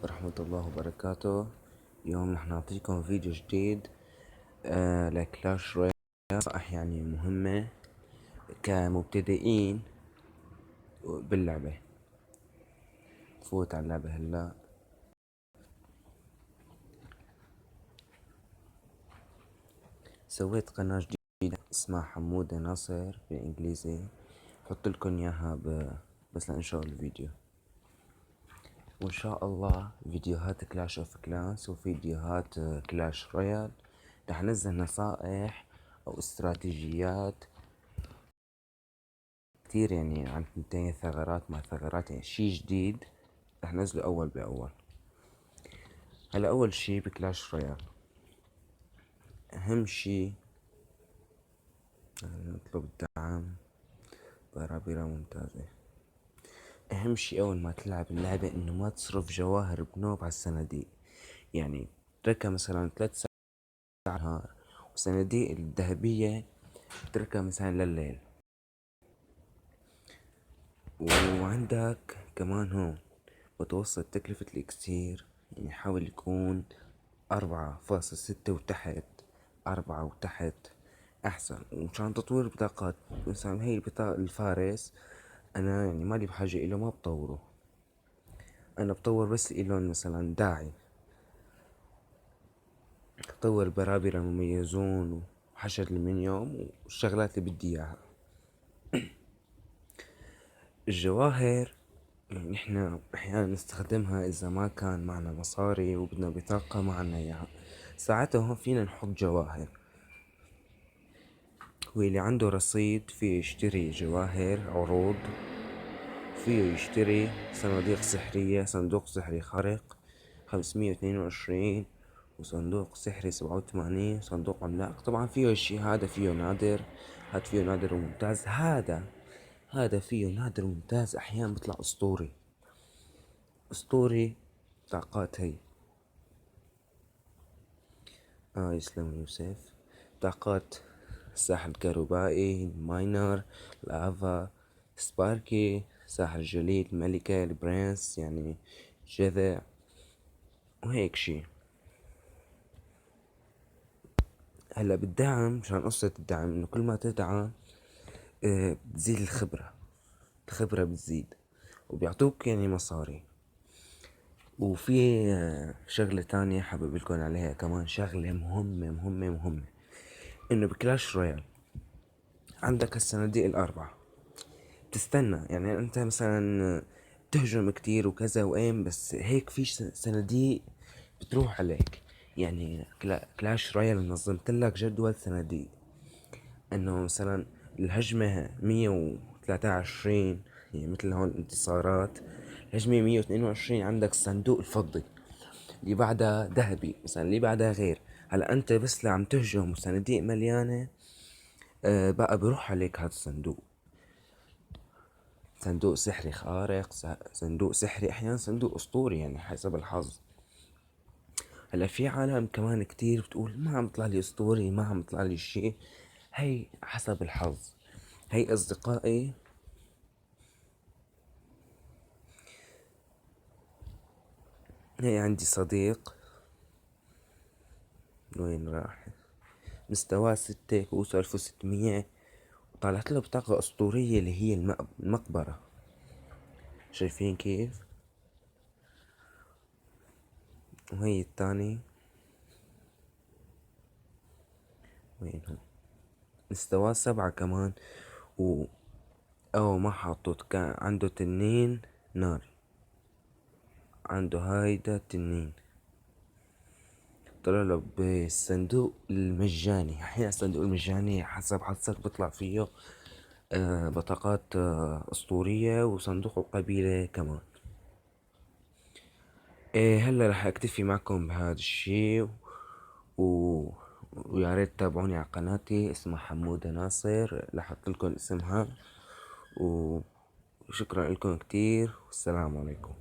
ورحمة الله وبركاته. اليوم رح نعطيكم فيديو جديد لكلاش رويال. نصائح يعني مهمة كمبتدئين باللعبة. فوت على اللعبة هلا. سويت قناة جديدة اسمها حمودة ناصر بالانجليزي، حط لكم اياها بس لانشاء الفيديو. وان شاء الله فيديوهات كلاش اوف كلانس وفيديوهات كلاش رويال رح نزل نصائح او استراتيجيات كتير، يعني عن تنتين ثغرات مع ثغرات، يعني شي جديد رح نزله اول باول. هلا اول شي بكلاش رويال اهم شي نطلب الدعم برابرة ممتازة. اهم شي اول ما تلعب اللعبة انه ما تصرف جواهر بنوب على الصناديق، يعني تركها مثلا 3 ساعات نهار، والصناديق الذهبية تركها مثلا لليل. وعندك كمان هون متوسط تكلفة الاكسير، يعني حاول يكون 4.6 وتحت، 4 وتحت أحسن. ومشان تطوير بطاقات مثلا هي البطاقة الفارس، أنا يعني مالي بحاجة إله، ما بطوره، أنا بطور بس إلون مثلا داعي، بطور برابر المميزون وحشد المنيوم والشغلات اللي بدي إياها. الجواهر يعني نحنا أحيانا نستخدمها إذا ما كان معنا مصاري وبدنا بطاقة معنا إياها، ساعتها هون فينا نحط جواهر. واللي عنده رصيد فيه يشتري جواهر عروض، فيه يشتري صناديق سحرية، صندوق سحري خارق 522، وصندوق سحري 87، صندوق عملاق. طبعا فيه الشي هذا فيه نادر، هاد فيه نادر وممتاز، هذا فيه نادر وممتاز، أحيانا بيطلع أسطوري طاقات هي. يسلم يوسف. طاقات الساحر الكهربائي، ماينر، لافا، سباركي، ساحر الجليد، ملكة، البرنس يعني جذع، وهيك شي. هلا بالدعم، مشان قصة الدعم انه كل ما تدعم بتزيد الخبرة بتزيد وبيعطوك يعني مصاري. وفي شغلة تانية حابب لكم عليها كمان، شغلة مهمة انه بكلاش رويال عندك الصناديق الاربعة، بتستنى يعني انت مثلا تهجم كتير وكذا وين، بس هيك في صناديق بتروح عليك. يعني كلاش رويال نظمت لك جدول صناديق، انه مثلا الهجمة 123، يعني مثل هون انتصارات، الهجمة 122 عندك الصندوق الفضي، اللي بعدها ذهبي مثلا، اللي بعدها غير. هلا انت بس عم تهجم وصناديق مليانة، بقى بروح عليك هذا الصندوق، صندوق سحري خارق، صندوق سحري، احيانا صندوق اسطوري، يعني حسب الحظ. هلا في عالم كمان كتير بتقول ما عم يطلع لي اسطوري، ما عم يطلع لي شيء، هي حسب الحظ. هي اصدقائي هي عندي صديق، وين راح، مستواه 6 كؤوس 1600، وطلعت له بطاقة اسطورية اللي هي المقبرة. شايفين كيف؟ وهي التاني وين هو، مستواه 7 كمان، و او ما حاطط، كان عنده تنين نار، عنده هايدا تنين. طلع له بالصندوق المجاني، احيانا الصندوق المجاني حسب حظك بيطلع فيه بطاقات اسطورية، وصندوق القبيلة كمان. هلا رح اكتفي معكم بهذا الشي، و... ويا ريت تتابعوني على قناتي اسمها حمودة ناصر، رح احط لكم اسمها. وشكرا لكم كتير، والسلام عليكم.